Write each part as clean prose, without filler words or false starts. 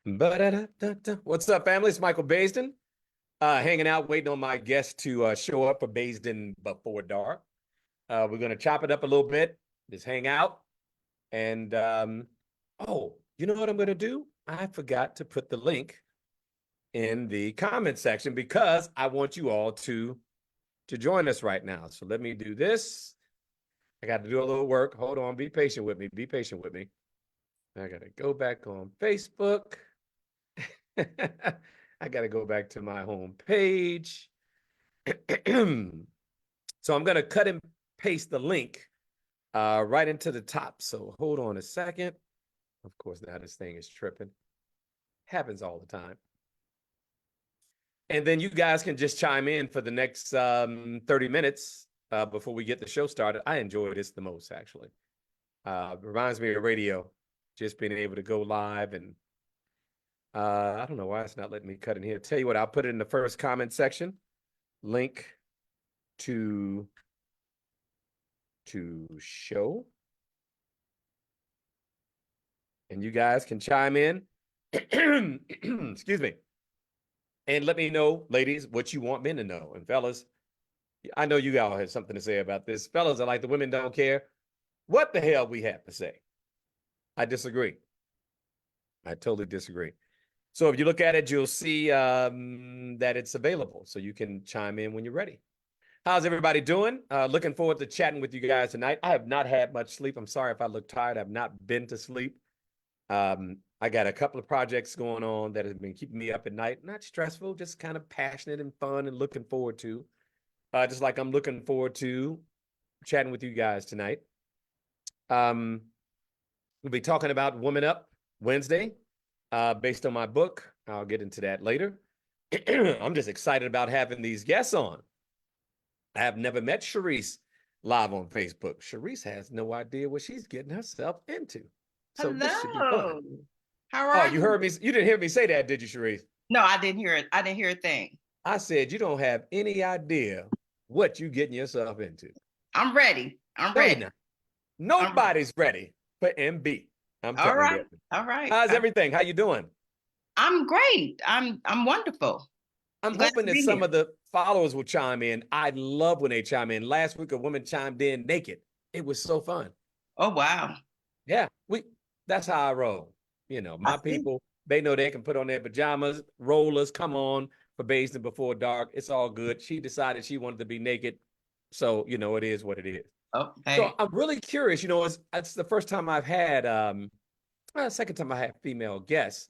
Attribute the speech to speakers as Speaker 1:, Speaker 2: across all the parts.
Speaker 1: Ba-da-da-da-da. What's up, family? It's Michael Baisden, hanging out, waiting on my guest to show up for Baisden Before Dark. We're going to chop it up a little bit, just hang out. And, oh, you know what I'm going to do? I forgot to put the link in the comment section because I want you all to join us right now. So let me do this. I got to do a little work. Hold on. Be patient with me. Be patient with me. I got to go back on Facebook. I got to go back to my home page. So I'm going to cut and paste the link right into the top. So hold on a second. Of course, now this thing is tripping. Happens all the time. And then you guys can just chime in for the next 30 minutes before we get the show started. I enjoy this the most, actually. Reminds me of radio, just being able to go live. And I don't know why it's not letting me cut in here. Tell you what, I'll put it in the first comment section. Link to show. And you guys can chime in. Excuse me. And let me know, ladies, what you want men to know. And fellas, I know you all have something to say about this. Fellas are like, the women don't care what the hell we have to say. I disagree. I totally disagree. So if you look at it, you'll see that it's available. So you can chime in when you're ready. How's everybody doing? Looking forward to chatting with you guys tonight. I have not had much sleep. I'm sorry if I look tired. I've not been to sleep. I got a couple of projects going on that have been keeping me up at night. Not stressful, just kind of passionate and fun and looking forward to. Just like I'm looking forward to chatting with you guys tonight. We'll be talking about Woman Up Wednesday, based on my book. I'll get into that later. I'm just excited about having these guests on. I have never met Sharice live on Facebook. Sharice has no idea what she's getting herself into. So
Speaker 2: Hello.
Speaker 1: this should be fun.
Speaker 2: How are
Speaker 1: you heard me? You didn't hear me say that, did you, Sharice?
Speaker 2: No, I didn't hear it. I didn't hear a thing.
Speaker 1: I said you don't have any idea what you getting yourself into.
Speaker 2: I'm ready. I'm ready.
Speaker 1: Nobody's ready for MB. I'm telling
Speaker 2: all right.
Speaker 1: you.
Speaker 2: All right.
Speaker 1: How's everything? How you doing?
Speaker 2: I'm great. I'm wonderful.
Speaker 1: I'm hoping that some of the followers will chime in. I love when they chime in. Last week, a woman chimed in naked. It was so fun.
Speaker 2: Oh, wow.
Speaker 1: Yeah, that's how I roll. You know, my people, they know they can put on their pajamas, rollers, come on for Baisden Before Dark. It's all good. She decided she wanted to be naked. So, you know, it is what it is.
Speaker 2: Okay.
Speaker 1: So I'm really curious, you know, it's the first time I've had, second time I had female guests,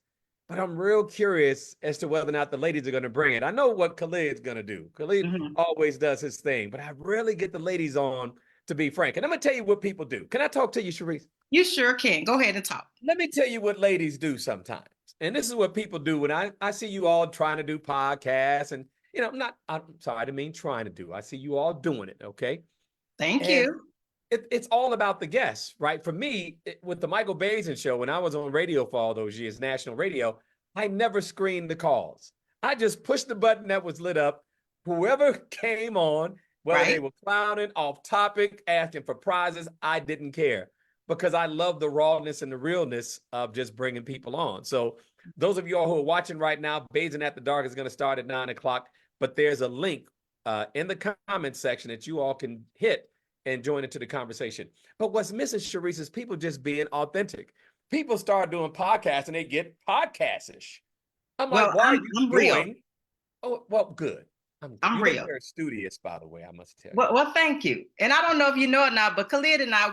Speaker 1: but I'm real curious as to whether or not the ladies are going to bring it. I know what Khalid's going to do. Khalid always does his thing, but I rarely get the ladies on, to be frank. And I'm going to tell you what people do. Can I talk to you, Sharice?
Speaker 2: You sure can. Go ahead and talk.
Speaker 1: Let me tell you what ladies do sometimes. And this is what people do when I see you all trying to do podcasts. And, you know, I'm sorry, I didn't mean trying to do. I see you all doing it, okay?
Speaker 2: Thank you.
Speaker 1: It's all about the guests, right? For me, with the Michael Baisden show, when I was on radio for all those years, national radio, I never screened the calls. I just pushed the button that was lit up. Whoever came on, whether they were clowning, off topic, asking for prizes, I didn't care because I love the rawness and the realness of just bringing people on. So those of you all who are watching right now, Baisden After Dark is going to start at 9 o'clock, but there's a link in the comment section that you all can hit and join into the conversation. But what's missing, Sharice, is people just being authentic. People start doing podcasts and they get podcast-ish. I'm like, why are you doing?
Speaker 2: Real.
Speaker 1: Oh, well, good.
Speaker 2: I'm
Speaker 1: you
Speaker 2: real.
Speaker 1: Look very studious, by the way, I must tell you.
Speaker 2: Well, thank you. And I don't know if you know it now, but Khalid and I,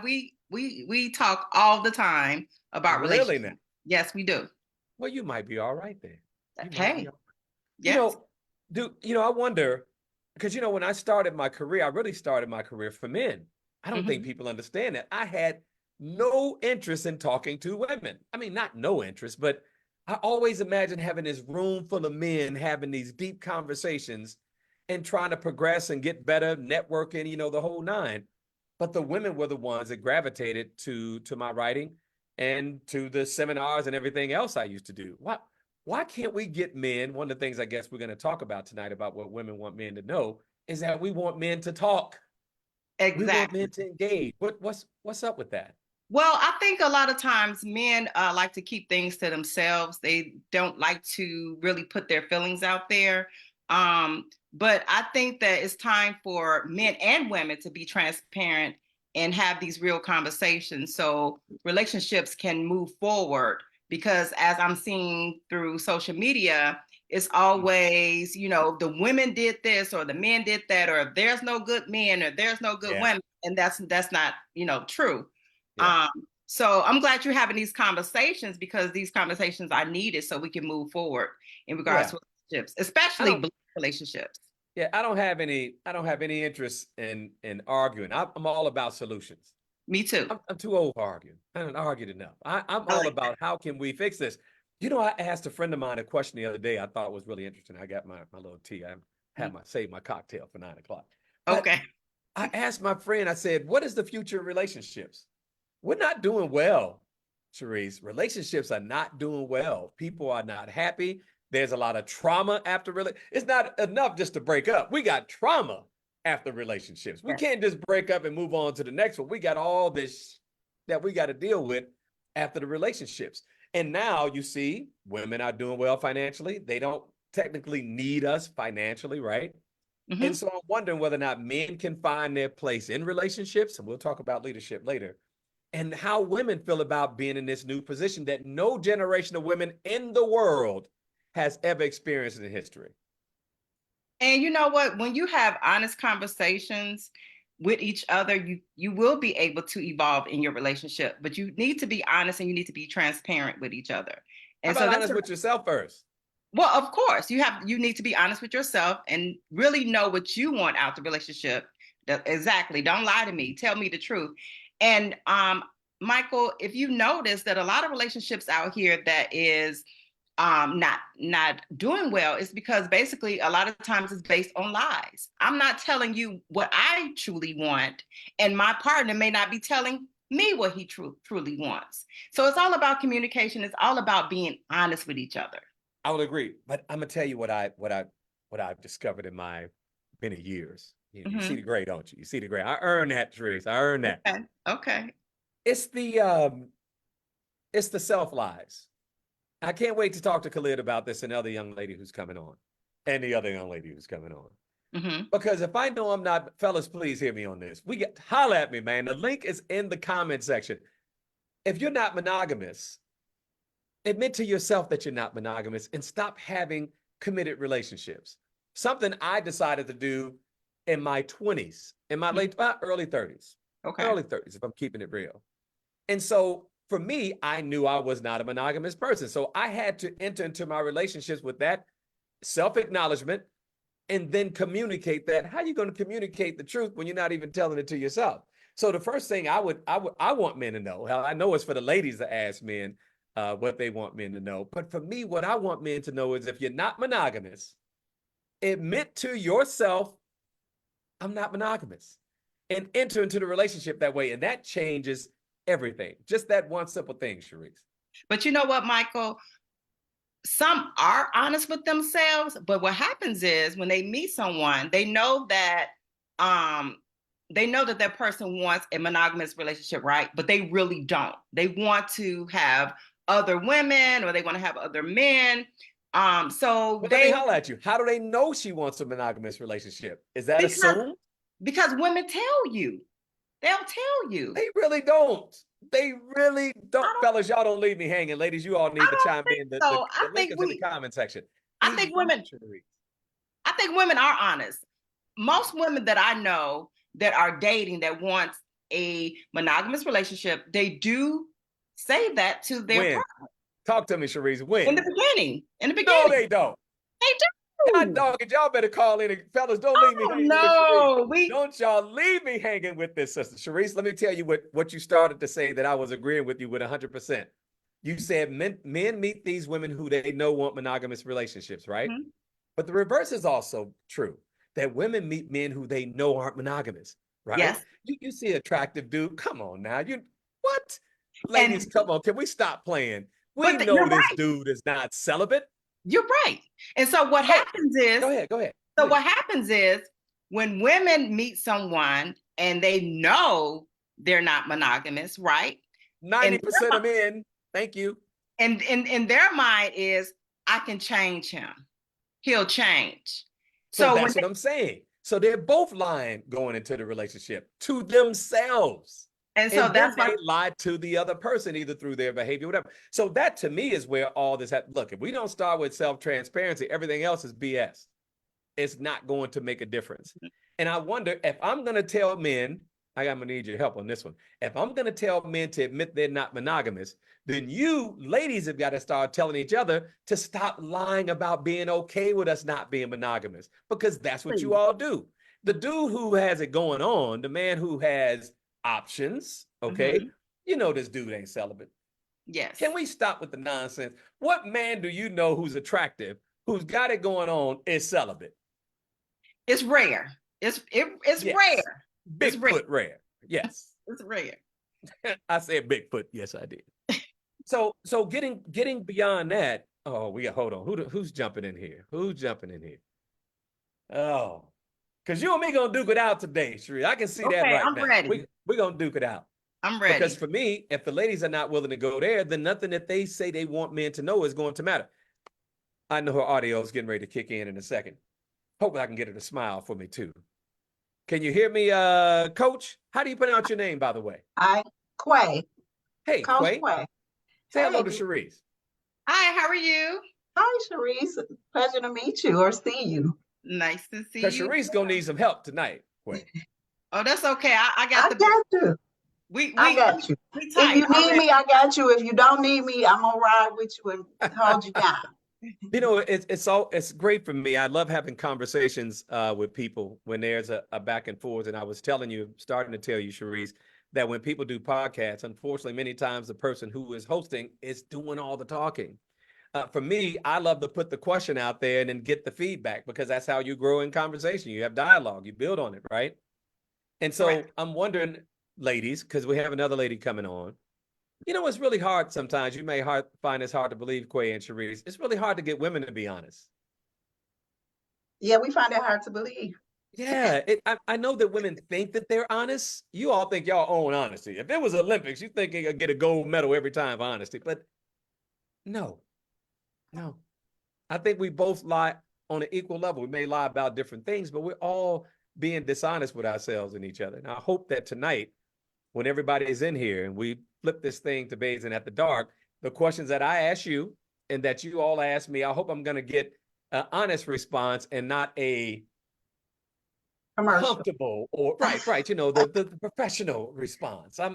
Speaker 2: we talk all the time about relationships.
Speaker 1: Really now?
Speaker 2: Yes, we do.
Speaker 1: Well, you might be all right then.
Speaker 2: Hey.
Speaker 1: Yes. I wonder, because, you know, when I started my career, I really started my career for men. I don't think people understand that. I had no interest in talking to women. I mean, not no interest, but I always imagined having this room full of men having these deep conversations and trying to progress and get better, networking, you know, the whole nine. But the women were the ones that gravitated to my writing and to the seminars and everything else I used to do. Why can't we get men? One of the things I guess we're going to talk about tonight about what women want men to know is that we want men to talk.
Speaker 2: Exactly.
Speaker 1: We want men to engage. What's up with that?
Speaker 2: Well, I think a lot of times men like to keep things to themselves. They don't like to really put their feelings out there. But I think that it's time for men and women to be transparent and have these real conversations so relationships can move forward. Because as I'm seeing through social media, it's always, the women did this or the men did that, or there's no good men or there's no good
Speaker 1: Yeah.
Speaker 2: women. And that's not, true.
Speaker 1: Yeah.
Speaker 2: Um, so I'm glad you're having these conversations because these conversations are needed so we can move forward in regards
Speaker 1: Yeah.
Speaker 2: to relationships,
Speaker 1: I
Speaker 2: especially
Speaker 1: don't.
Speaker 2: Black relationships.
Speaker 1: Yeah. I don't have any interest in arguing. I'm all about solutions.
Speaker 2: Me too.
Speaker 1: I'm too old for arguing. I haven't argued enough. I'm
Speaker 2: I
Speaker 1: all
Speaker 2: like
Speaker 1: about how can we fix this. I asked a friend of mine a question the other day I thought was really interesting. I got my little tea. I
Speaker 2: that.
Speaker 1: had saved my cocktail for 9 o'clock. But
Speaker 2: Okay.
Speaker 1: I asked my friend, I said, what is the future of relationships? We're not doing well, Cherise. Relationships are not doing well. People are not happy. There's a lot of trauma after it's not enough just to break up. We got trauma after relationships. We
Speaker 2: Yes.
Speaker 1: can't just break up and move on to the next one. We got all this that we got to deal with after the relationships. And now you see women are doing well financially. They don't technically need us financially, right? And
Speaker 2: Mm-hmm.
Speaker 1: so I'm wondering whether or not men can find their place in relationships, and we'll talk about leadership later, and how women feel about being in this new position that no generation of women in the world has ever experienced in history.
Speaker 2: And you know what? When you have honest conversations with each other, you will be able to evolve in your relationship. But you need to be honest and you need to be transparent with each other.
Speaker 1: How
Speaker 2: And
Speaker 1: about
Speaker 2: so that's
Speaker 1: honest with yourself first?
Speaker 2: well, of course, you need to be honest with yourself and really know what you want out the relationship. Exactly. Don't lie to me. Tell me the truth. And Michael, if you notice that a lot of relationships out here that is not doing well, it's because basically a lot of times it's based on lies. I'm not telling you what I truly want, and my partner may not be telling me what he truly wants. So it's all about communication. It's all about being honest with each other.
Speaker 1: I would agree, but I'm gonna tell you what I've discovered in my many years. You see
Speaker 2: Mm-hmm.
Speaker 1: the gray, don't you? You see the gray. I earned that, Therese. I earned that.
Speaker 2: Okay. Okay.
Speaker 1: It's the self lies. I can't wait to talk to Khalid about this and the other young lady who's coming on, and the other young lady who's coming on.
Speaker 2: Mm-hmm.
Speaker 1: Because if I know I'm not, fellas, please hear me on this. Holla at me, man. The link is in the comment section. If you're not monogamous, admit to yourself that you're not monogamous and stop having committed relationships. Something I decided to do in my 20s, in my early 30s,
Speaker 2: Okay.
Speaker 1: early 30s, if I'm keeping it real. And so for me, I knew I was not a monogamous person. So I had to enter into my relationships with that self-acknowledgement and then communicate that. How are you going to communicate the truth when you're not even telling it to yourself? So the first thing I want men to know, I know it's for the ladies to ask men what they want men to know. But for me, what I want men to know is if you're not monogamous, admit to yourself, I'm not monogamous, and enter into the relationship that way. And that changes everything. Just that one simple thing, Cherise.
Speaker 2: But you know what, Michael? Some are honest with themselves, but what happens is when they meet someone, um they know that that person wants a monogamous relationship, right? But they really don't. They want to have other women or they want to have other men. So
Speaker 1: But let me
Speaker 2: they
Speaker 1: holler at you. How do they know she wants a monogamous relationship? Is that
Speaker 2: because
Speaker 1: assumed?
Speaker 2: because women tell you. They'll tell you.
Speaker 1: They really don't. They really
Speaker 2: I
Speaker 1: don't.
Speaker 2: don't
Speaker 1: Fellas, y'all don't leave me hanging. Ladies, you all
Speaker 2: I
Speaker 1: need to
Speaker 2: don't
Speaker 1: chime
Speaker 2: think
Speaker 1: in. The, the,
Speaker 2: so.
Speaker 1: the link is in the comment section.
Speaker 2: I
Speaker 1: They
Speaker 2: think
Speaker 1: don't,
Speaker 2: women
Speaker 1: Cherise.
Speaker 2: I think women are honest. Most women that I know that are dating that wants a monogamous relationship, they do say that to their
Speaker 1: When?
Speaker 2: partner
Speaker 1: Talk to me, Cherise. When?
Speaker 2: in the beginning. In the
Speaker 1: No,
Speaker 2: beginning,
Speaker 1: they don't.
Speaker 2: they
Speaker 1: God
Speaker 2: do.
Speaker 1: dog it. Y'all better call in. Fellas, don't leave me
Speaker 2: Oh
Speaker 1: hanging with Cherise.
Speaker 2: no, we
Speaker 1: Don't y'all leave me hanging with this, sister. Cherise, let me tell you what you started to say that I was agreeing with you with 100%. You said men meet these women who they know want monogamous relationships, right?
Speaker 2: Mhm.
Speaker 1: But the reverse is also true, that women meet men who they know aren't monogamous, right?
Speaker 2: Yes,
Speaker 1: You see an attractive dude. Come on now. What? Ladies,
Speaker 2: and
Speaker 1: come on. Can we stop playing? We
Speaker 2: you're
Speaker 1: know this
Speaker 2: right.
Speaker 1: dude is not celibate.
Speaker 2: You're right. And so what
Speaker 1: So
Speaker 2: happens is,
Speaker 1: go ahead.
Speaker 2: so
Speaker 1: Please.
Speaker 2: what happens is when women meet someone and they know they're not monogamous, right?
Speaker 1: 90% of men, thank you.
Speaker 2: And in their mind is, I can change him. He'll change.
Speaker 1: So that's what I'm saying. So they're both lying going into the relationship to themselves.
Speaker 2: And so that's
Speaker 1: then
Speaker 2: why
Speaker 1: they lie to the other person, either through their behavior, whatever. So that to me is where all this happens. Look, if we don't start with self-transparency, everything else is BS. It's not going to make a difference. And I wonder if I'm going to tell men, I'm going to need your help on this one. If I'm going to tell men to admit they're not monogamous, then you ladies have got to start telling each other to stop lying about being okay with us not being monogamous, because that's what you all do. The dude who has it going on, the man who has options, okay, you know this dude ain't celibate.
Speaker 2: Yes.
Speaker 1: Can we stop with the nonsense? What man do you know who's attractive, who's got it going on, is celibate?
Speaker 2: It's rare. It's yes. Rare.
Speaker 1: Bigfoot rare. Yes.
Speaker 2: It's rare.
Speaker 1: I said Bigfoot. Yes, I did. So getting beyond that. Oh, we got, hold on. Who's jumping in here? Who's jumping in here? Oh, because you and me gonna duke it out today, Sheree. I can see that right
Speaker 2: I'm
Speaker 1: now.
Speaker 2: Ready.
Speaker 1: We're gonna duke it out.
Speaker 2: I'm ready.
Speaker 1: Because for me, if the ladies are not willing to go there, then nothing that they say they want men to know is going to matter. I know her audio is getting ready to kick in a second. Hopefully I can get her to smile for me too. Can you hear me, Coach? How do you pronounce your name, by the way?
Speaker 3: Quay.
Speaker 1: Hey,
Speaker 3: Coach
Speaker 1: Quay. Say hello to Sharice.
Speaker 2: Hi, how are you?
Speaker 3: Hi, Sharice. Pleasure to meet you or see you.
Speaker 2: Nice to see you.
Speaker 1: Because Sharice gonna need some help tonight, Quay.
Speaker 2: Oh, that's okay. I got
Speaker 3: you. I got you. If you need me, I got you. If you don't need me, I'm gonna ride with you and hold you down.
Speaker 1: You know, it's great for me. I love having conversations with people when there's a back and forth. And I was starting to tell you, Sharice, that when people do podcasts, unfortunately, many times the person who is hosting is doing all the talking. For me, I love to put the question out there and then get the feedback, because that's how you grow in conversation. You have dialogue, you build on it, right? And so
Speaker 2: Correct.
Speaker 1: I'm wondering, ladies, because we have another lady coming on. You know, it's really hard sometimes. You may find it's hard to believe, Quay and Sharice. It's really hard to get women to be honest.
Speaker 3: Yeah, we find it hard to believe.
Speaker 1: Yeah, I know that women think that they're honest. You all think y'all own honesty. If it was Olympics, you think you could get a gold medal every time for honesty. But no. I think we both lie on an equal level. We may lie about different things, but we're all being dishonest with ourselves and each other. And I hope that tonight, when everybody is in here and we flip this thing to Baisden at the Dark, the questions that I ask you and that you all ask me, I hope I'm going to get an honest response and not a comfortable or right, you know, the professional response. I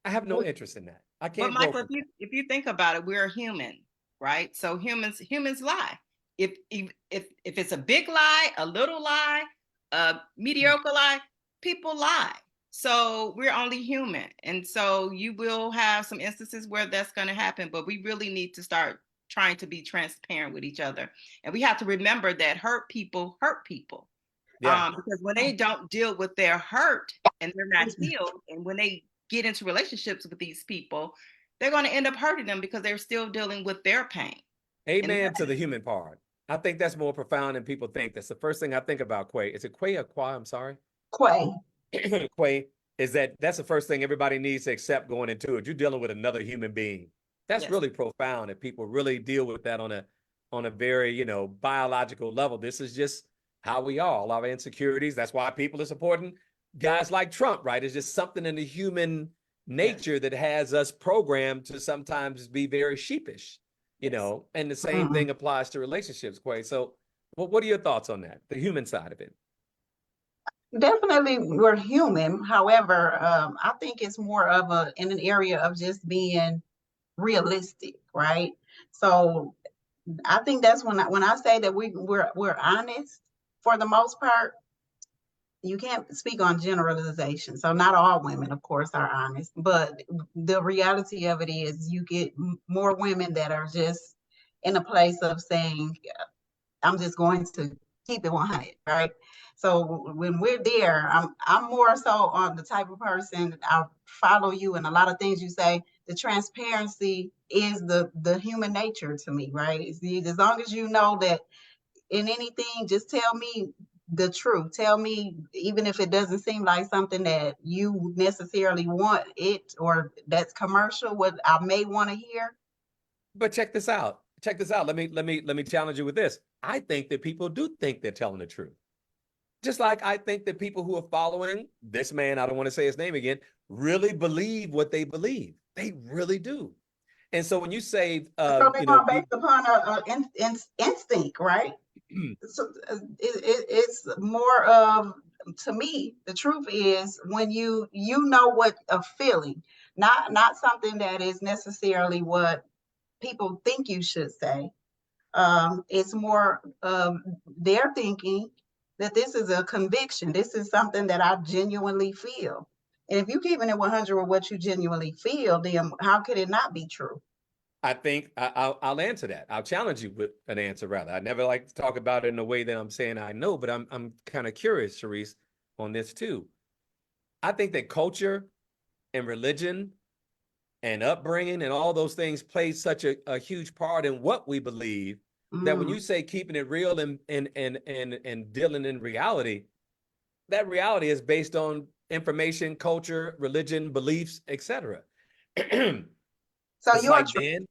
Speaker 1: have no interest in that. I can't.
Speaker 2: But Michael, if you think about it, we're human, right? So humans lie. If it's a big lie, a little lie, a mediocre lie, people lie. So we're only human. And so you will have some instances where that's going to happen, but we really need to start trying to be transparent with each other. And we have to remember that hurt people. Yeah. Because when they don't deal with their hurt and they're not healed, and when they get into relationships with these people, they're going to end up hurting them because they're still dealing with their pain.
Speaker 1: Amen to the human part. I think that's more profound than people think. That's the first thing I think about, Quay. Is it Quay or Qua? I'm sorry.
Speaker 3: Quay.
Speaker 1: Quay, is that's the first thing everybody needs to accept going into it. You're dealing with another human being. That's really profound, and people really deal with that on a very, you know, biological level. This is just how we are. All our insecurities. That's why people are supporting guys like Trump, right? It's just something in the human nature that has us programmed to sometimes be very sheepish, you know, and the same thing applies to relationships, Quay. So what are your thoughts on that, the human side of it?
Speaker 3: Definitely we're human. However, I think it's more of in an area of just being realistic, right? So I think that's when I say that we're honest for the most part. You can't speak on generalization. So not all women, of course, are honest, but the reality of it is you get more women that are just in a place of saying, I'm just going to keep it 100, right? So when we're there, I'm more so on the type of person, I'll follow you and a lot of things you say. The transparency is the human nature to me, right? As long as you know that in anything, just tell me the truth. Tell me, even if it doesn't seem like something that you necessarily want it, or that's commercial, what I may want to hear.
Speaker 1: But check this out. Check this out. Let me challenge you with this. I think that people do think they're telling the truth. Just like I think that people who are following this man, I don't want to say his name again, really believe what they believe. They really do. And so when you say,
Speaker 3: So they're going based upon instinct, right? So it's more of, to me, the truth is when you know what a feeling, not something that is necessarily what people think you should say. It's more they're thinking that this is a conviction. This is something that I genuinely feel. And if you're keeping it 100 with what you genuinely feel, then how could it not be true?
Speaker 1: I think I'll answer that. I'll challenge you with an answer rather. I never like to talk about it in a way that I'm saying I know, but I'm kind of curious, Sharice, on this too. I think that culture and religion and upbringing and all those things play such a huge part in what we believe that when you say keeping it real and dealing in reality, that reality is based on information, culture, religion, beliefs, etc.
Speaker 3: So
Speaker 1: It's
Speaker 3: you're
Speaker 1: like men,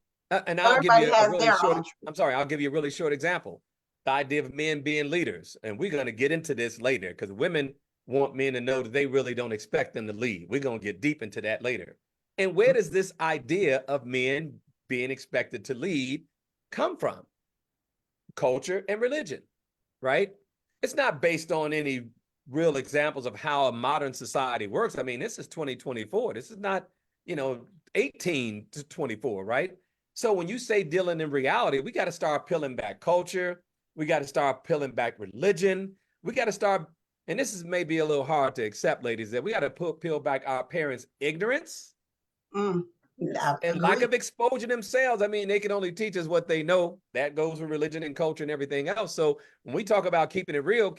Speaker 1: and I'll give
Speaker 3: everybody
Speaker 1: you a
Speaker 3: has
Speaker 1: really
Speaker 3: their
Speaker 1: short,
Speaker 3: own
Speaker 1: I'm sorry, I'll give you a really short example. The idea of men being leaders. And we're going to get into this later because women want men to know that they really don't expect them to lead. We're going to get deep into that later. And where does this idea of men being expected to lead come from? Culture and religion, right? It's not based on any real examples of how a modern society works. I mean, this is 2024. This is not, 18 to 24, right? So when you say dealing in reality, we got to start peeling back culture. We got to start peeling back religion. We got to start, and this is maybe a little hard to accept, ladies, that we got to peel back our parents' ignorance and lack of exposure themselves. I mean, they can only teach us what they know. That goes with religion and culture and everything else. So when we talk about keeping it real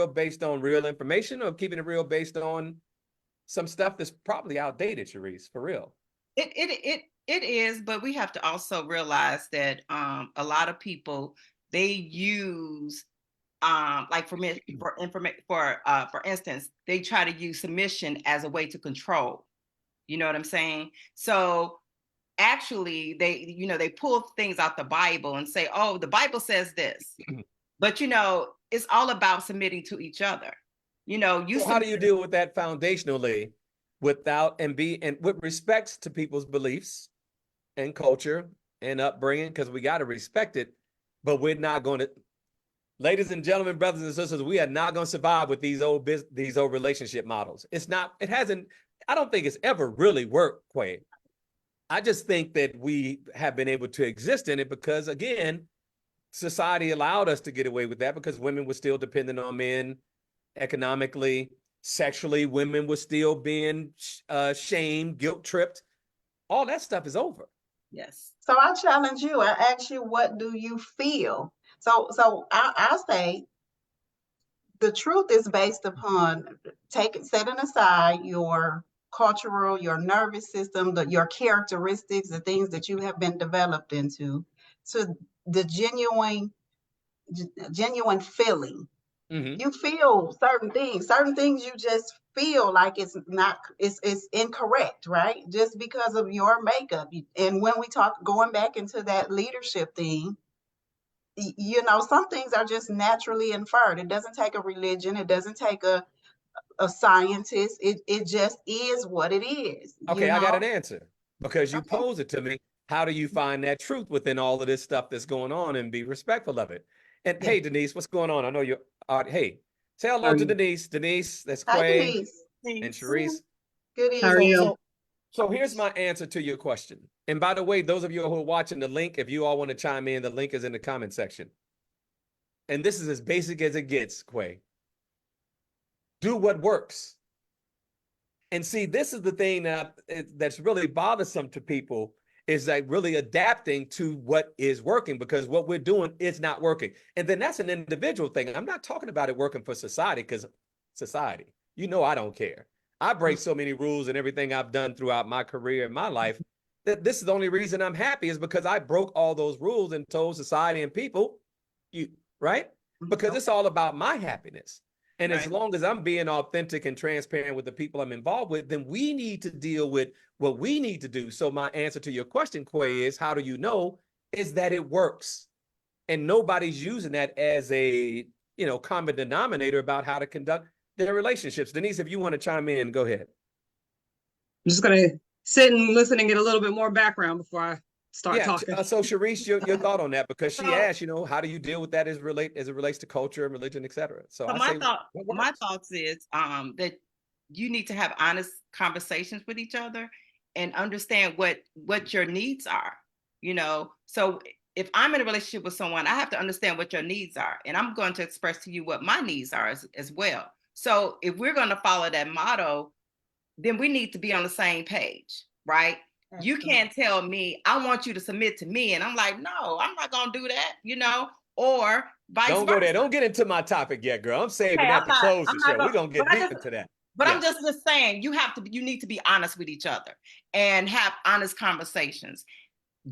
Speaker 1: based on real information or keeping it real based on some stuff that's probably outdated, Sharice, for real.
Speaker 2: It is, but we have to also realize that a lot of people, they use like for instance, they try to use submission as a way to control. You know what I'm saying? So actually they pull things out the Bible and say, oh, the Bible says this. But it's all about submitting to each other.
Speaker 1: So how do you deal with that foundationally without and with respect to people's beliefs and culture and upbringing? Because we got to respect it, but we're not going to, ladies and gentlemen, brothers and sisters, we are not going to survive with these old relationship models. I don't think it's ever really worked, Quay. I just think that we have been able to exist in it because, again, society allowed us to get away with that because women were still dependent on men economically, sexually. Women were still being shamed, guilt-tripped. All that stuff is over.
Speaker 2: Yes.
Speaker 3: So I challenge you. I ask you, what do you feel? So I say the truth is based upon setting aside your cultural, your nervous system, your characteristics, the things that you have been developed into, to the genuine feeling.
Speaker 2: Mm-hmm.
Speaker 3: You feel certain things you just feel like it's incorrect, right? Just because of your makeup. And when we talk, going back into that leadership thing, some things are just naturally inferred. It doesn't take a religion. It doesn't take a scientist. It just is what it is.
Speaker 1: Okay, I got an answer because you posed it to me. How do you find that truth within all of this stuff that's going on and be respectful of it? And hey, Denise, what's going on? I know you're, hey, say hello to Denise. Denise, that's Quay.
Speaker 3: Denise.
Speaker 1: And Sharice.
Speaker 3: Good evening.
Speaker 1: So here's my answer to your question. And by the way, those of you who are watching, the link, if you all want to chime in, the link is in the comment section. And this is as basic as it gets, Quay. Do what works. And see, this is the thing that's really bothersome to people, is like really adapting to what is working, because what we're doing is not working. And then that's an individual thing. I'm not talking about it working for society, because society, I don't care. I break so many rules and everything I've done throughout my career and my life that this is the only reason I'm happy, is because I broke all those rules and told society and people, right? Because it's all about my happiness. And as
Speaker 2: Right.
Speaker 1: long as I'm being authentic and transparent with the people I'm involved with, then we need to deal with what we need to do. So my answer to your question, Quay, is how do you know? Is that it works. And nobody's using that as a, common denominator about how to conduct their relationships. Denise, if you want to chime in, go ahead.
Speaker 4: I'm just gonna sit and listen and get a little bit more background before I start
Speaker 1: Yeah.
Speaker 4: talking.
Speaker 1: So Sharice, your thought on that, because she
Speaker 2: So-
Speaker 1: asked, how do you deal with that as it relates to culture and religion, et cetera. So I say,
Speaker 2: my thoughts is that you need to have honest conversations with each other and understand what your needs are. So if I'm in a relationship with someone, I have to understand what your needs are, and I'm going to express to you what my needs are as well. So if we're going to follow that motto, then we need to be on the same page, right? You can't tell me, I want you to submit to me. And I'm like, no, I'm not going to do that, or vice versa.
Speaker 1: Don't go there. Don't get into my topic yet, girl. I'm saving
Speaker 2: Okay,
Speaker 1: that to close the show. We're going to get deep into that.
Speaker 2: But I'm just saying, you need to be honest with each other and have honest conversations.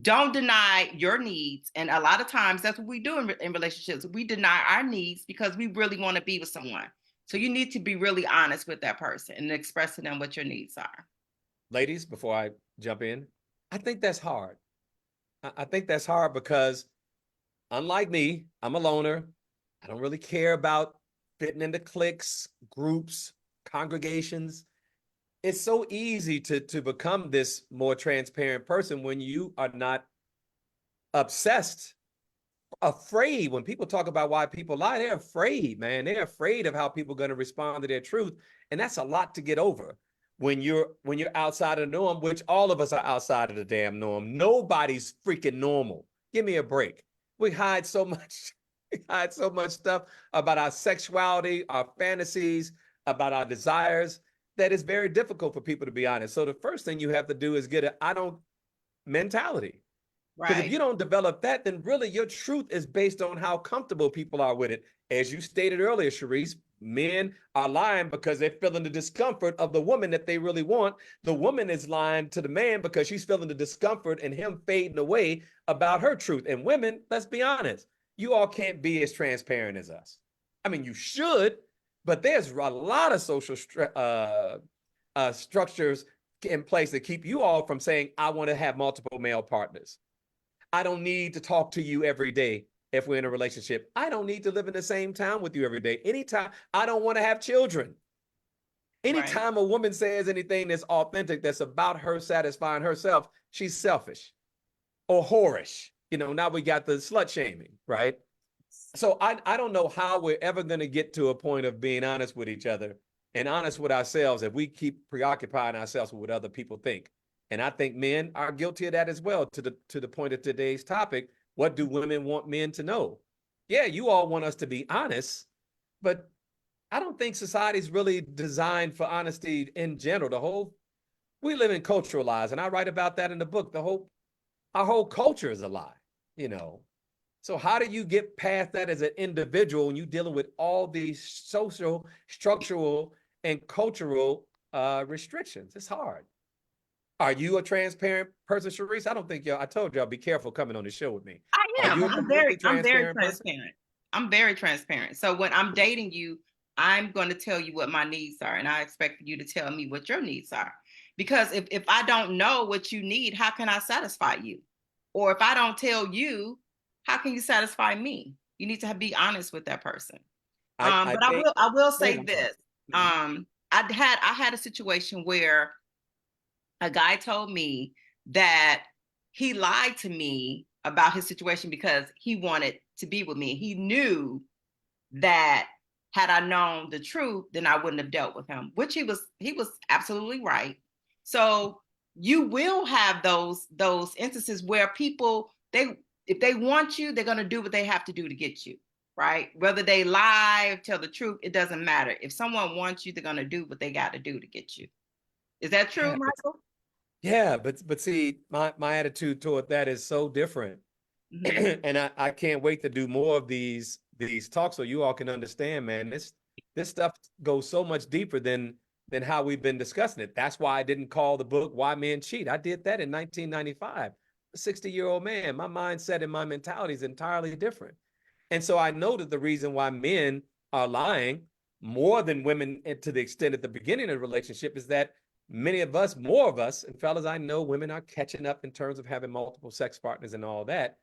Speaker 2: Don't deny your needs. And a lot of times that's what we do in relationships. We deny our needs because we really want to be with someone. So you need to be really honest with that person and expressing them what your needs are.
Speaker 1: Ladies, before I jump in, I think that's hard. I think that's hard because unlike me, I'm a loner. I don't really care about fitting into cliques, groups, congregations. It's so easy to become this more transparent person when you are not obsessed, afraid. When people talk about why people lie, they're afraid, man. They're afraid of how people are going to respond to their truth. And that's a lot to get over when you're outside of the norm, which all of us are outside of the damn norm. Nobody's freaking normal. Give me a break. We hide so much. We hide so much stuff about our sexuality, our fantasies, about our desires, that it's very difficult for people to be honest. So the first thing you have to do is get an I don't mentality. Because if you don't develop that, then really your truth is based on how comfortable people are with it. As you stated earlier, Sharice, men are lying because they're feeling the discomfort of the woman that they really want. The woman is lying to the man because she's feeling the discomfort and him fading away about her truth. And women, let's be honest, you all can't be as transparent as us. I mean, you should, but there's a lot of social structures in place that keep you all from saying, I want to have multiple male partners. I don't need to talk to you every day if we're in a relationship. I don't need to live in the same town with you every day. Anytime, I don't want to have children. Anytime a woman says anything that's authentic, that's about her satisfying herself, she's selfish or whorish. Now we got the slut shaming, right? So I don't know how we're ever going to get to a point of being honest with each other and honest with ourselves if we keep preoccupying ourselves with what other people think. And I think men are guilty of that as well, to the point of today's topic. What do women want men to know? Yeah, you all want us to be honest, but I don't think society's really designed for honesty in general. We live in cultural lies, and I write about that in the book. Our whole culture is a lie, So how do you get past that as an individual when you're dealing with all these social, structural, and cultural restrictions? It's hard. Are you a transparent person, Sharice? I don't think I told y'all, be careful coming on the show with me.
Speaker 2: I am. I'm very transparent.
Speaker 1: Person?
Speaker 2: I'm very transparent. So when I'm dating you, I'm going to tell you what my needs are, and I expect you to tell me what your needs are. Because if I don't know what you need, how can I satisfy you? Or if I don't tell you, how can you satisfy me? You need to be honest with that person. I will say this. I had a situation where a guy told me that he lied to me about his situation because he wanted to be with me. He knew that had I known the truth, then I wouldn't have dealt with him, which he was absolutely right. So you will have those instances where people, if they want you, they're going to do what they have to do to get you, right? Whether they lie or tell the truth, it doesn't matter. If someone wants you, they're going to do what they got to do to get you. Is that true, Michael?
Speaker 1: Yeah, but see, my attitude toward that is so different. Mm-hmm. And I can't wait to do more of these talks so you all can understand, man. This stuff goes so much deeper than how we've been discussing it. That's why I didn't call the book Why Men Cheat. I did that in 1995. A 60-year-old man. My mindset and my mentality is entirely different. And so I know that the reason why men are lying more than women, to the extent at the beginning of the relationship, is that many of us, more of us, and fellas, I know women are catching up in terms of having multiple sex partners and all that.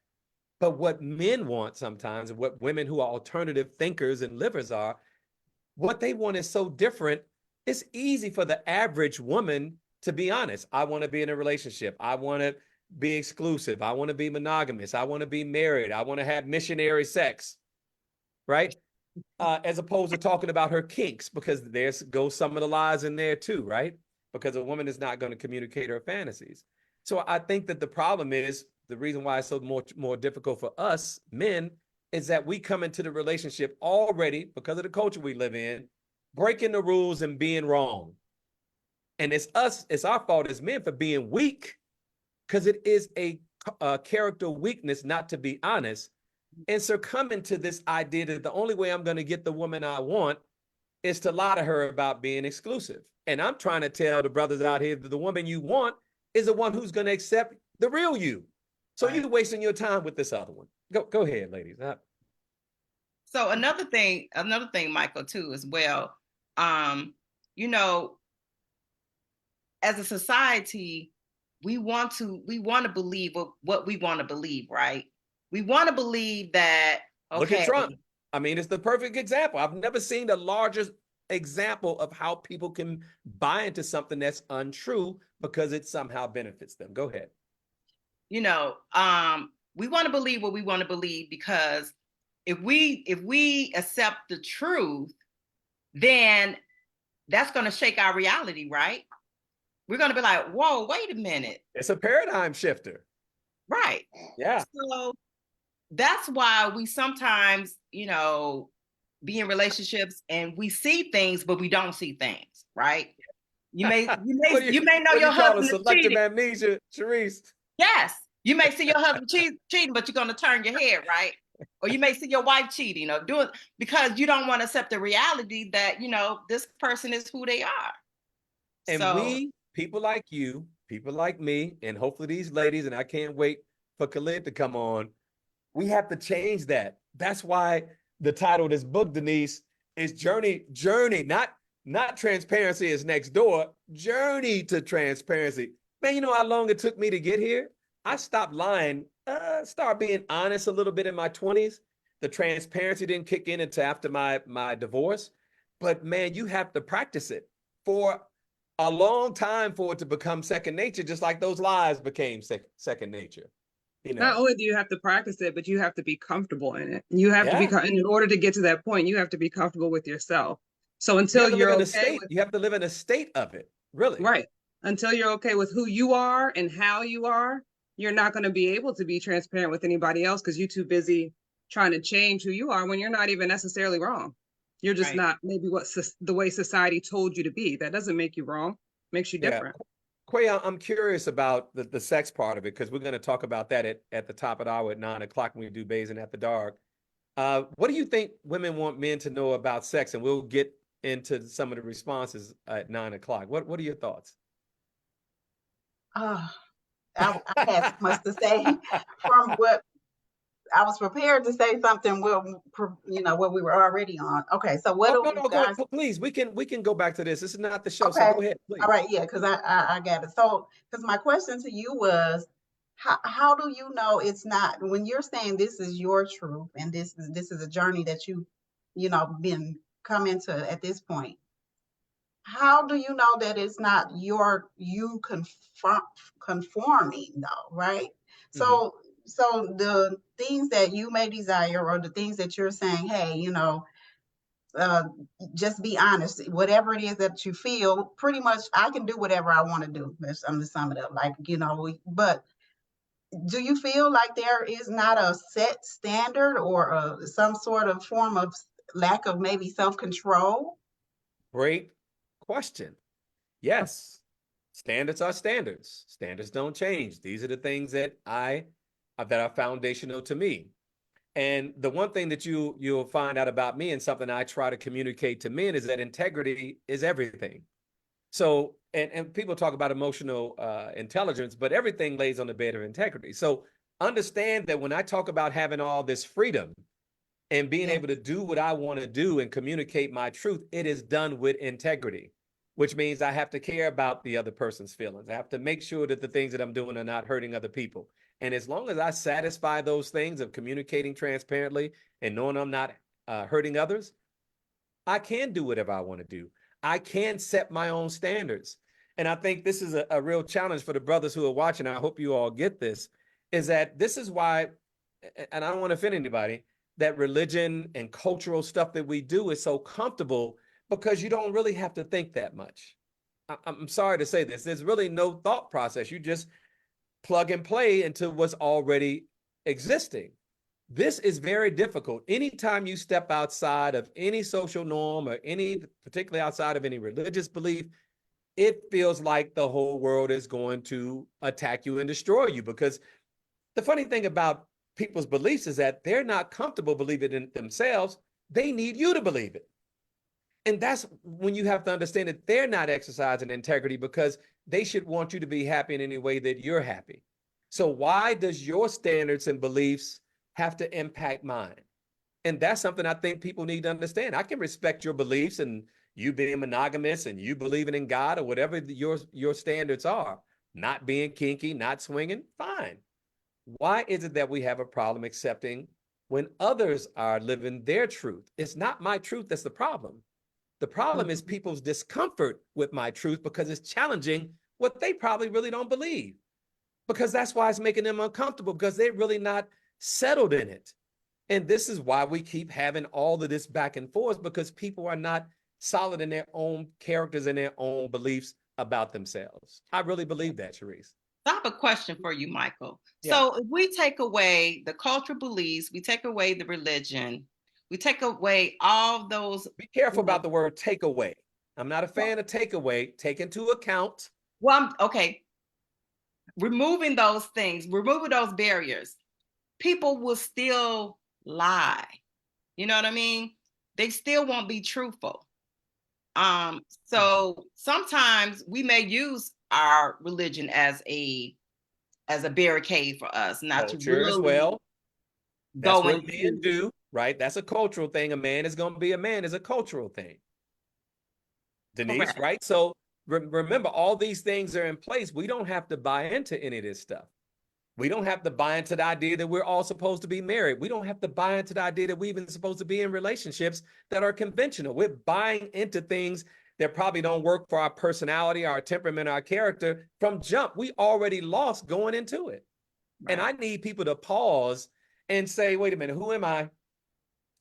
Speaker 1: But what men want sometimes, and what women who are alternative thinkers and livers are, what they want is so different. It's easy for the average woman to be honest. I want to be in a relationship. I want to be exclusive. I want to be monogamous. I want to be married. I want to have missionary sex, right? As opposed to talking about her kinks, because there goes some of the lies in there too, right? Because a woman is not going to communicate her fantasies. So I think that the problem is, the reason why it's so more difficult for us men is that we come into the relationship already, because of the culture we live in, breaking the rules and being wrong. And it's our fault as men for being weak, because it is a character weakness not to be honest and succumbing to this idea that the only way I'm going to get the woman I want is to lie to her about being exclusive. And I'm trying to tell the brothers out here that the woman you want is the one who's going to accept the real you. So you're wasting your time with this other one. Go ahead, ladies.
Speaker 2: So another thing, Michael, too, as well. You know, as a society, we want to believe what we want to believe, right? We want to believe that. Okay.
Speaker 1: Look at Trump. I mean, it's the perfect example. I've never seen the largest example of how people can buy into something that's untrue because it somehow benefits them. Go ahead.
Speaker 2: You know, we want to believe what we want to believe, because if we accept the truth, then that's going to shake our reality, right? We're going to be like, whoa, wait a minute.
Speaker 1: It's a paradigm shifter.
Speaker 2: Right.
Speaker 1: Yeah.
Speaker 2: So that's why we sometimes, you know, be in relationships and we see things, but we don't see things, right? You may know your husband is
Speaker 1: selective
Speaker 2: cheating.
Speaker 1: amnesia, Sharice.
Speaker 2: Yes. You may see your husband cheating, but you're going to turn your head, right? Or you may see your wife cheating or doing, because you don't want to accept the reality that, you know, this person is who they are.
Speaker 1: And we, people like you, people like me, and hopefully these ladies, and I can't wait for Khalid to come on, we have to change that. That's why the title of this book, Denise, is Journey, not transparency is next door, journey to transparency. Man, you know how long it took me to get here? I stopped lying, started being honest a little bit in my 20s. The transparency didn't kick in until after my divorce. But man, you have to practice it for a long time for it to become second nature, just like those lies became second nature. You know?
Speaker 4: Not only do you have to practice it, but you have to be comfortable in it. You have to be, and in order to get to that point, you have to be comfortable with yourself. So until you're okay with,
Speaker 1: you have to live in a state of it, really.
Speaker 4: Right. Until you're okay with who you are and how you are, you're not going to be able to be transparent with anybody else, because you're too busy trying to change who you are when you're not even necessarily wrong. You're just not maybe the way society told you to be. That doesn't make you wrong. Makes you different.
Speaker 1: Quay, I'm curious about the sex part of it, because we're going to talk about that at the top of the hour at 9 o'clock when we do Baisden After Dark. What do you think women want men to know about sex? And we'll get into some of the responses at 9 o'clock. What are your thoughts?
Speaker 3: I had much to say from what I was prepared to say something. What we were already on. Okay, so what?
Speaker 1: No, guys... please. We can go back to this. This is not the show.
Speaker 3: Okay.
Speaker 1: So go ahead, please.
Speaker 3: All right, yeah, because I got it. So, because my question to you was, how do you know it's not, when you're saying this is your truth and this is a journey that you been coming to at this point? How do you know that it's not you conforming though, right? So the things that you may desire, or the things that you're saying, hey, just be honest, whatever it is that you feel, pretty much I can do whatever I want to do. I'm to sum it up, like, but do you feel like there is not a set standard or some sort of form of lack of maybe self-control?
Speaker 1: Great question. Yes. Standards are standards. Standards don't change. These are the things that are foundational to me. And the one thing that you'll find out about me, and something I try to communicate to men, is that integrity is everything. So, and people talk about emotional intelligence, but everything lays on the bed of integrity. So understand that when I talk about having all this freedom, and being
Speaker 2: Yes.
Speaker 1: able to do what I want to do and communicate my truth, it is done with integrity, which means I have to care about the other person's feelings. I have to make sure that the things that I'm doing are not hurting other people. And as long as I satisfy those things of communicating transparently and knowing I'm not hurting others, I can do whatever I want to do. I can set my own standards. And I think this is a real challenge for the brothers who are watching. I hope you all get this, is that this is why, and I don't want to offend anybody, that religion and cultural stuff that we do is so comfortable, because you don't really have to think that much. I'm sorry to say this. There's really no thought process. You just plug and play into what's already existing. This is very difficult. Anytime you step outside of any social norm or particularly outside of any religious belief, it feels like the whole world is going to attack you and destroy you. Because the funny thing about people's beliefs is that they're not comfortable believing in themselves. They need you to believe it. And that's when you have to understand that they're not exercising integrity, because they should want you to be happy in any way that you're happy. So why does your standards and beliefs have to impact mine? And that's something I think people need to understand. I can respect your beliefs and you being monogamous and you believing in God or whatever your standards are, not being kinky, not swinging, fine. Why is it that we have a problem accepting when others are living their truth? It's not my truth that's the problem. The problem is people's discomfort with my truth, because it's challenging what they probably really don't believe. Because that's why it's making them uncomfortable, because they're really not settled in it. And this is why we keep having all of this back and forth, because people are not solid in their own characters and their own beliefs about themselves. I really believe that, Sharice.
Speaker 2: I have a question for you, Michael.
Speaker 1: Yeah.
Speaker 2: So if we take away the cultural beliefs, we take away the religion, we take away all those.
Speaker 1: Be careful about the word takeaway. I'm not a fan of takeaway. Take into account.
Speaker 2: Well, okay. Removing those things, removing those barriers, people will still lie. You know what I mean? They still won't be truthful. So sometimes we may use our religion as a barricade for us not to
Speaker 1: Culture
Speaker 2: really
Speaker 1: as well. That's
Speaker 2: go
Speaker 1: what
Speaker 2: into.
Speaker 1: men do, right? That's a cultural thing. A man is going to be a man is a cultural thing. Denise,
Speaker 2: Correct.
Speaker 1: right? So remember, all these things are in place. We don't have to buy into any of this stuff. We don't have to buy into the idea that we're all supposed to be married. We don't have to buy into the idea that we're even supposed to be in relationships that are conventional. We're buying into things that probably don't work for our personality, our temperament, our character from jump. We already lost going into it.
Speaker 2: Right.
Speaker 1: And I need people to pause and say, wait a minute, who am I?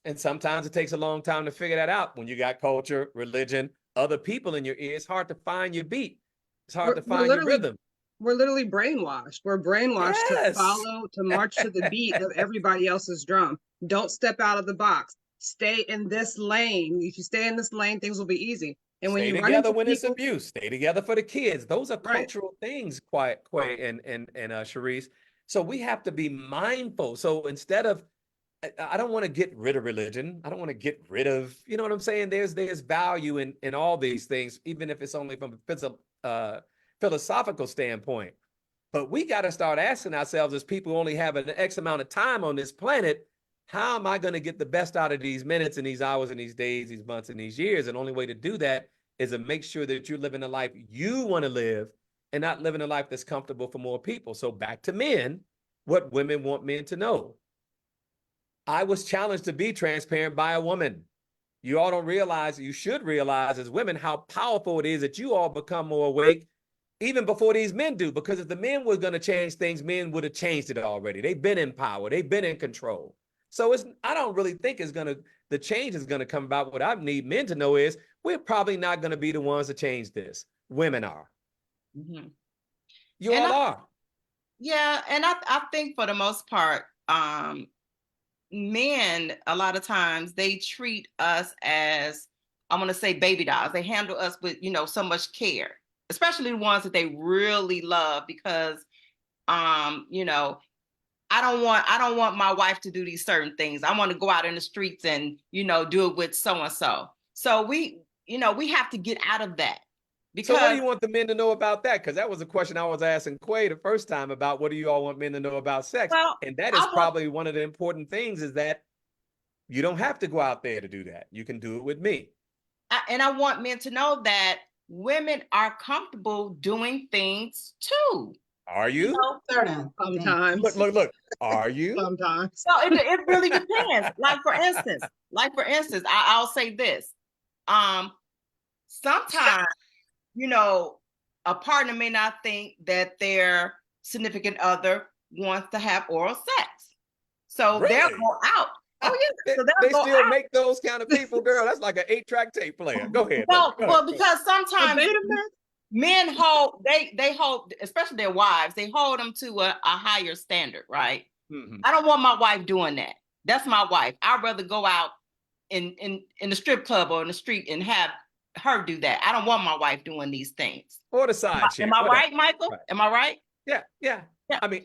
Speaker 1: And sometimes it takes a long time to figure that out. When you got culture, religion, other people in your ear, it's hard to find your beat. It's hard to find your rhythm.
Speaker 4: We're literally brainwashed. We're brainwashed to follow, to march to the beat of everybody else's drum. Don't step out of the box. Stay in this lane. If you stay in this lane, things will be easy. And when
Speaker 1: Stay
Speaker 4: you
Speaker 1: together
Speaker 4: run
Speaker 1: when
Speaker 4: into
Speaker 1: it's abuse. Stay together for the kids. Those are cultural things, Quay and Sharice. So we have to be mindful. So instead of, I don't want to get rid of religion. I don't want to get rid of, you know what I'm saying? There's value in all these things, even if it's only from a philosophical standpoint. But we got to start asking ourselves, as people only have an X amount of time on this planet, how am I going to get the best out of these minutes and these hours and these days, these months and these years? And the only way to do that is to make sure that you're living the life you want to live and not living a life that's comfortable for more people. So back to men, what women want men to know. I was challenged to be transparent by a woman. You all don't realize, you should realize as women, how powerful it is that you all become more awake even before these men do. Because if the men were going to change things, men would have changed it already. They've been in power. They've been in control. So I don't really think the change is going to come about. What I need men to know is we're probably not going to be the ones to change this. Women are.
Speaker 2: Mm-hmm.
Speaker 1: You all are.
Speaker 2: Yeah. And I think for the most part, men, a lot of times they treat us as, I'm going to say, baby dolls. They handle us with, so much care, especially the ones that they really love, because, I don't want my wife to do these certain things. I want to go out in the streets and, do it with so-and-so. So we have to get out of that. Because,
Speaker 1: so what do you want the men to know about that? Because that was a question I was asking Quay the first time about, what do you all want men to know about sex?
Speaker 2: Well,
Speaker 1: and that is probably one of the important things, is that You don't have to go out there to do that. You can do it with me.
Speaker 2: And I want men to know that women are comfortable doing things too.
Speaker 1: Are you?
Speaker 3: Certain things.
Speaker 4: Sometimes.
Speaker 1: Look. Are you?
Speaker 4: Sometimes.
Speaker 2: So it really depends. Like for instance, I'll say this. Sometimes, you know, a partner may not think that their significant other wants to have oral sex. So they'll
Speaker 1: Really?
Speaker 2: go out. Oh yeah. So
Speaker 1: They
Speaker 2: they'll go
Speaker 1: still
Speaker 2: out.
Speaker 1: make those kind of people, girl. That's like an 8-track tape player. Go ahead.
Speaker 2: No,
Speaker 1: Go
Speaker 2: well,
Speaker 1: ahead.
Speaker 2: because sometimes
Speaker 4: Betamax?
Speaker 2: men hold they hold, especially their wives, they hold them to a higher standard, right?
Speaker 1: Mhm.
Speaker 2: I don't want my wife doing that. That's my wife. I'd rather go out in the strip club or in the street and have her do that. I don't want my wife doing these things.
Speaker 1: Or the side chick.
Speaker 2: Am I
Speaker 1: whatever.
Speaker 2: right, Michael?
Speaker 1: Right.
Speaker 2: Am I right?
Speaker 1: Yeah.
Speaker 2: Yeah.
Speaker 1: I mean,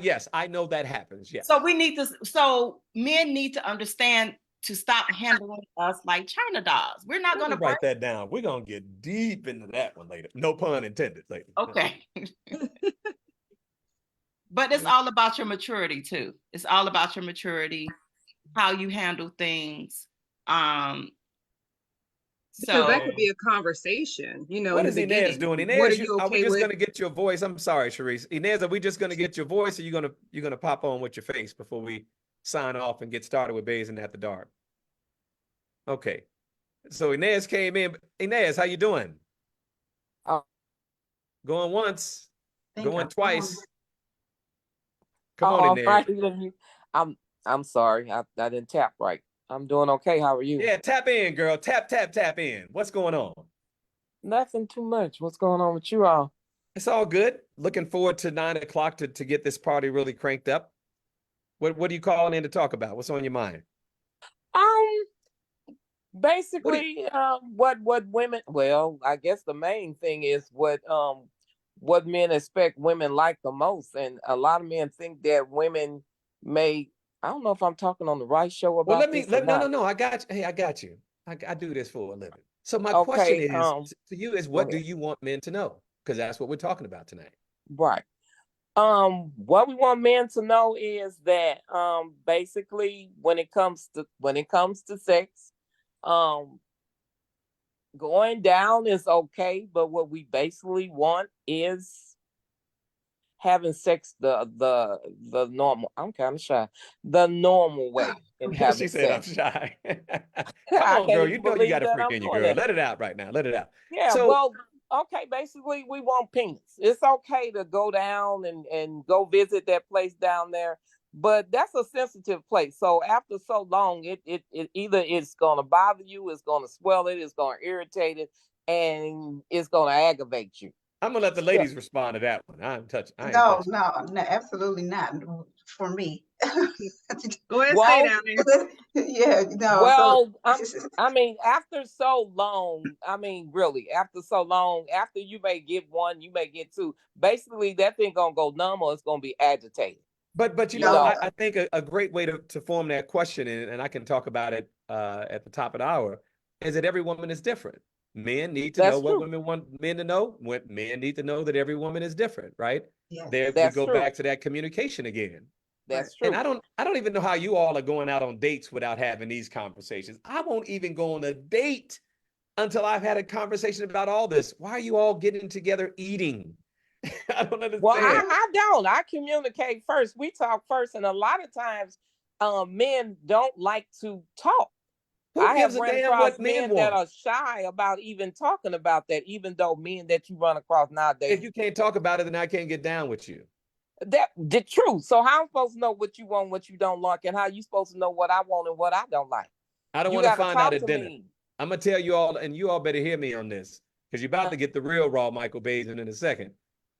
Speaker 1: yes, I know that happens. Yes.
Speaker 2: So men need to understand to stop handling us like China dolls. We're not
Speaker 1: Let
Speaker 2: going
Speaker 1: me
Speaker 2: to
Speaker 1: write that down. We're gonna get deep into that one later. No pun intended. Later.
Speaker 2: Okay. But it's all about your maturity too. It's all about your maturity, how you handle things.
Speaker 4: Because that
Speaker 2: So
Speaker 4: could be a conversation, you know,
Speaker 1: What
Speaker 4: in
Speaker 1: is
Speaker 4: the
Speaker 1: Inez
Speaker 4: beginning.
Speaker 1: doing?
Speaker 4: What are
Speaker 1: Inez,
Speaker 4: you
Speaker 1: are we
Speaker 4: okay
Speaker 1: just
Speaker 4: with?
Speaker 1: gonna get your voice? I'm sorry, Sharice. Inez, are we just gonna get your voice, or you're gonna pop on with your face before we sign off and get started with Baisden at the Dark? Okay. So Inez came in. Inez, how you doing?
Speaker 5: Oh.
Speaker 1: Going once,
Speaker 3: Think
Speaker 1: going
Speaker 3: I'm
Speaker 1: twice.
Speaker 3: wrong.
Speaker 1: Come on,
Speaker 5: all
Speaker 1: Inez.
Speaker 5: right. Let me- I'm sorry. I didn't tap right. I'm doing okay. How are you?
Speaker 1: Yeah, tap in, girl. Tap in. What's going on?
Speaker 5: Nothing too much. What's going on with you all?
Speaker 1: It's all good. Looking forward to 9 o'clock to get this party really cranked up. What are you calling in to talk about? What's on your mind?
Speaker 5: Basically, what women, well, I guess the main thing is what men expect women like the most. And a lot of men think that women may, I don't know if I'm talking on the right show
Speaker 1: Well,
Speaker 5: about this or not.
Speaker 1: no. I got you. Hey, I got you. I do this for a living. So my
Speaker 5: Okay,
Speaker 1: question is to you is,
Speaker 5: go
Speaker 1: what do
Speaker 5: ahead.
Speaker 1: you want men to know? Because that's what we're talking about tonight.
Speaker 5: Right. What we want men to know is that basically when it comes to sex, going down is okay, but what we basically want is having sex the normal. I'm kind of shy. The normal way and
Speaker 1: She
Speaker 5: having
Speaker 1: said, I'm
Speaker 5: sex.
Speaker 1: shy. Come
Speaker 5: I
Speaker 1: on, girl.
Speaker 5: can't
Speaker 1: You
Speaker 5: even
Speaker 1: know you
Speaker 5: believe
Speaker 1: got a
Speaker 5: that
Speaker 1: freak
Speaker 5: I'm
Speaker 1: in you,
Speaker 5: doing
Speaker 1: girl.
Speaker 5: that.
Speaker 1: Let it out right now. Let it out.
Speaker 5: Yeah,
Speaker 1: So,
Speaker 5: well, okay, basically we want penis. It's okay to go down and go visit that place down there, but that's a sensitive place. So after so long, it either it's gonna bother you, it's gonna swell it, it's gonna irritate it, and it's gonna aggravate you.
Speaker 1: I'm gonna let the
Speaker 5: So,
Speaker 1: ladies respond to that one. I ain't
Speaker 3: No,
Speaker 1: touching.
Speaker 3: no, absolutely not for me.
Speaker 4: Go ahead,
Speaker 5: Well,
Speaker 4: stay down there.
Speaker 3: Yeah, no.
Speaker 5: well,
Speaker 3: So
Speaker 5: I mean, after so long, I mean, really, after so long, after you may get one, you may get two. Basically, that thing gonna go numb or it's gonna be agitated.
Speaker 1: But you
Speaker 5: You
Speaker 1: know,
Speaker 5: know,
Speaker 1: I think a great way to form that question, and I can talk about it at the top of the hour, is that every woman is different. Men need to know
Speaker 5: that's
Speaker 1: what
Speaker 5: true.
Speaker 1: women want men to know. Men need to know that every woman is different, right?
Speaker 3: yes,
Speaker 1: There we
Speaker 5: That's
Speaker 1: go
Speaker 5: true.
Speaker 1: back to that communication again.
Speaker 5: That's
Speaker 1: And
Speaker 5: true.
Speaker 1: I don't even know how you all are going out on dates without having these conversations. I won't even go on a date until I've had a conversation about all this. Why are you all getting together eating? I don't
Speaker 5: Well,
Speaker 1: understand.
Speaker 5: I don't. I communicate first. We talk first, and a lot of times, men don't like to talk.
Speaker 1: Who
Speaker 5: I have
Speaker 1: gives a
Speaker 5: run
Speaker 1: damn
Speaker 5: across
Speaker 1: what men
Speaker 5: men that
Speaker 1: want?
Speaker 5: are shy about even talking about that, even though men that you run across nowadays,
Speaker 1: If you can't talk about it, then I can't get down with you.
Speaker 5: that the truth. So how I'm supposed to know what you want, what you don't like, and how you supposed to know what I want and what I don't like?
Speaker 1: I don't
Speaker 5: You
Speaker 1: want to
Speaker 5: got to
Speaker 1: find out
Speaker 5: talk
Speaker 1: at
Speaker 5: to
Speaker 1: dinner.
Speaker 5: me.
Speaker 1: I'm gonna tell you all, and you all better hear me on this, because you're about to get the real raw Michael Baisden in a second.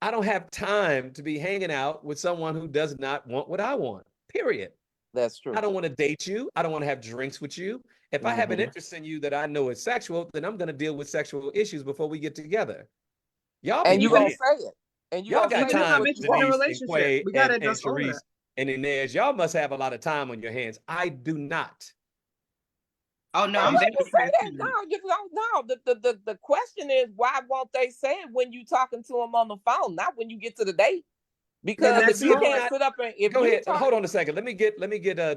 Speaker 1: I don't have time to be hanging out with someone who does not want what I want. Period.
Speaker 5: That's
Speaker 1: I
Speaker 5: true.
Speaker 1: don't want to date you. I don't want to have drinks with you. If I have an
Speaker 5: Mhm.
Speaker 1: interest in you that I know is sexual, then I'm gonna deal with sexual issues before we get together. Y'all be
Speaker 5: And you
Speaker 4: Even
Speaker 5: gonna
Speaker 1: playing.
Speaker 5: say it, and you
Speaker 1: Y'all
Speaker 5: gonna
Speaker 1: got
Speaker 5: say
Speaker 4: even if
Speaker 5: that's
Speaker 1: time,
Speaker 4: I'm
Speaker 5: what you
Speaker 4: interested in a
Speaker 5: want.
Speaker 1: Denise and
Speaker 4: relationship,
Speaker 1: Quay
Speaker 4: we gotta
Speaker 1: and
Speaker 4: just own that.
Speaker 1: Sharice and Inez. Y'all must have a lot of time on your hands. I do not.
Speaker 2: oh no,
Speaker 5: Now,
Speaker 2: I'm
Speaker 5: when
Speaker 2: very
Speaker 5: you say that,
Speaker 2: passionate.
Speaker 5: no, you don't know. The question is, why won't they say it when you talking to them on the phone, not when you get to the date?
Speaker 4: And
Speaker 5: Because
Speaker 4: that's
Speaker 5: if
Speaker 1: But
Speaker 5: you
Speaker 1: see, if you're
Speaker 5: can't
Speaker 4: hard.
Speaker 1: not,
Speaker 5: sit up and if
Speaker 1: go
Speaker 5: you
Speaker 1: ahead.
Speaker 5: talk,
Speaker 1: Hold on a second. Let me get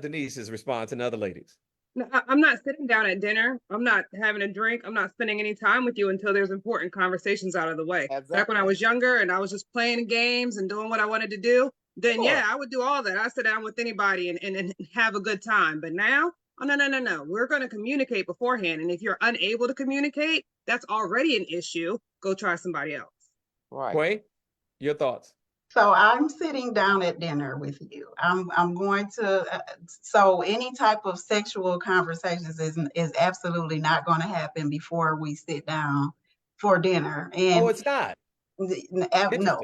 Speaker 1: Denise's response and other ladies.
Speaker 4: No, I'm not sitting down at dinner. I'm not having a drink. I'm not spending any time with you until there's important conversations out of the way. Back when I was younger and I was just playing games and doing what I wanted to do, then
Speaker 1: Sure.
Speaker 4: yeah, I would do all that. I sit down with anybody and have a good time. But now, oh, no. We're going to communicate beforehand. And if you're unable to communicate, that's already an issue. Go try somebody else.
Speaker 5: Right.
Speaker 1: Quay, your thoughts?
Speaker 3: So I'm sitting down at dinner with you. I'm going to, so any type of sexual conversations is absolutely not going to happen before we sit down for dinner. And
Speaker 1: Oh, it's not.
Speaker 3: no,
Speaker 1: Interesting. Go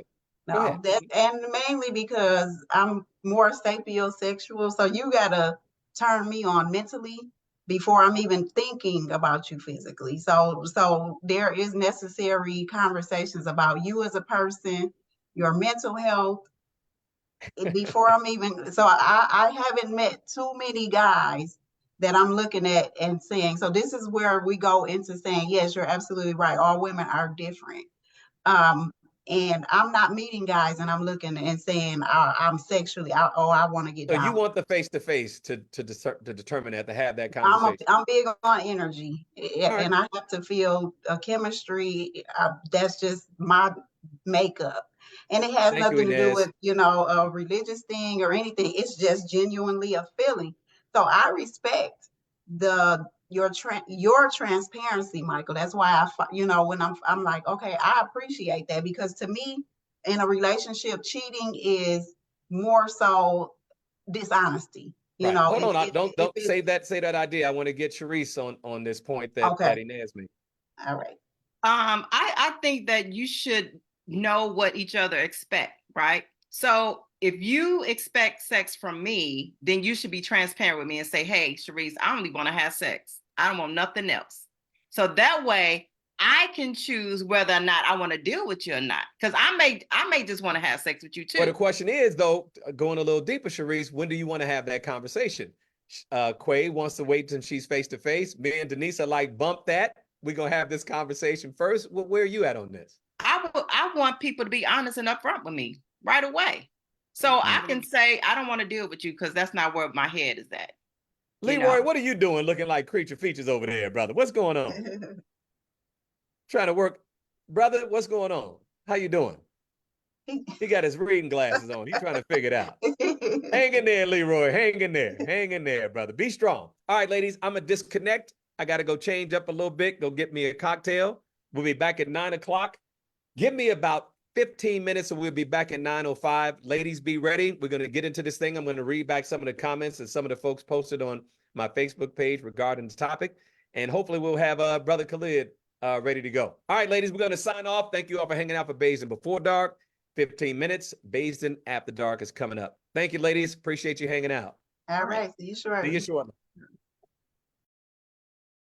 Speaker 3: no,
Speaker 1: ahead.
Speaker 3: that, and mainly because I'm more sapiosexual. So you gotta turn me on mentally before I'm even thinking about you physically. So there is necessary conversations about you as a person, your mental health, before I'm even, so I haven't met too many guys that I'm looking at and saying, so this is where we go into saying, yes, you're absolutely right. All women are different. And I'm not meeting guys and I'm looking and saying, I'm sexually, I want to get
Speaker 1: So
Speaker 3: down.
Speaker 1: you want the face-to-face to determine that, to have that conversation.
Speaker 3: I'm big on energy,
Speaker 1: All right.
Speaker 3: and I have to feel a chemistry. That's just my makeup, and it has
Speaker 1: Thank you,
Speaker 3: nothing to do
Speaker 1: Inez.
Speaker 3: with a religious thing or anything. It's just genuinely a feeling. So I respect your transparency, Michael. That's why when I'm like, okay, I appreciate that, because to me, in a relationship, cheating is more so dishonesty.
Speaker 1: Right. Hold on. Don't
Speaker 3: If
Speaker 1: say that idea. I want to get Sharice on this point that
Speaker 3: okay.
Speaker 1: Inez made.
Speaker 3: All right.
Speaker 2: I think that you should know what each other expect, right? So if you expect sex from me, then you should be transparent with me and say, hey, Sharice, I only want to have sex. I don't want nothing else. So that way I can choose whether or not I want to deal with you or not. Because I may just want to have sex with you too.
Speaker 1: But the question is, though, going a little deeper, Sharice, when do you want to have that conversation? Quay wants to wait until she's face to face. Me and Denise are like, bump that. We're gonna have this conversation first. Well, where are you at on this?
Speaker 2: I want people to be honest and upfront with me right away. So I can say I don't want to deal with you because that's not where my head is at.
Speaker 1: Leroy, what are you doing looking like creature features over there, brother? What's going on? Trying to work. Brother, what's going on? How you doing? He got his reading glasses on. He's trying to figure it out. Hang in there, Leroy. Hang in there. Hang in there, brother. Be strong. All right, ladies, I'm going to disconnect. I got to go change up a little bit. Go get me a cocktail. We'll be back at 9 o'clock. Give me about 15 minutes and we'll be back at 9:05. Ladies, be ready. We're going to get into this thing. I'm going to read back some of the comments that some of the folks posted on my Facebook page regarding the topic. And hopefully we'll have Brother Khalid ready to go. All right, ladies, we're going to sign off. Thank you all for hanging out for Baisden Before Dark. 15 minutes. Baisden After Dark is coming up. Thank you, ladies. Appreciate you hanging out.
Speaker 3: All right. See you shortly.
Speaker 1: See you shortly.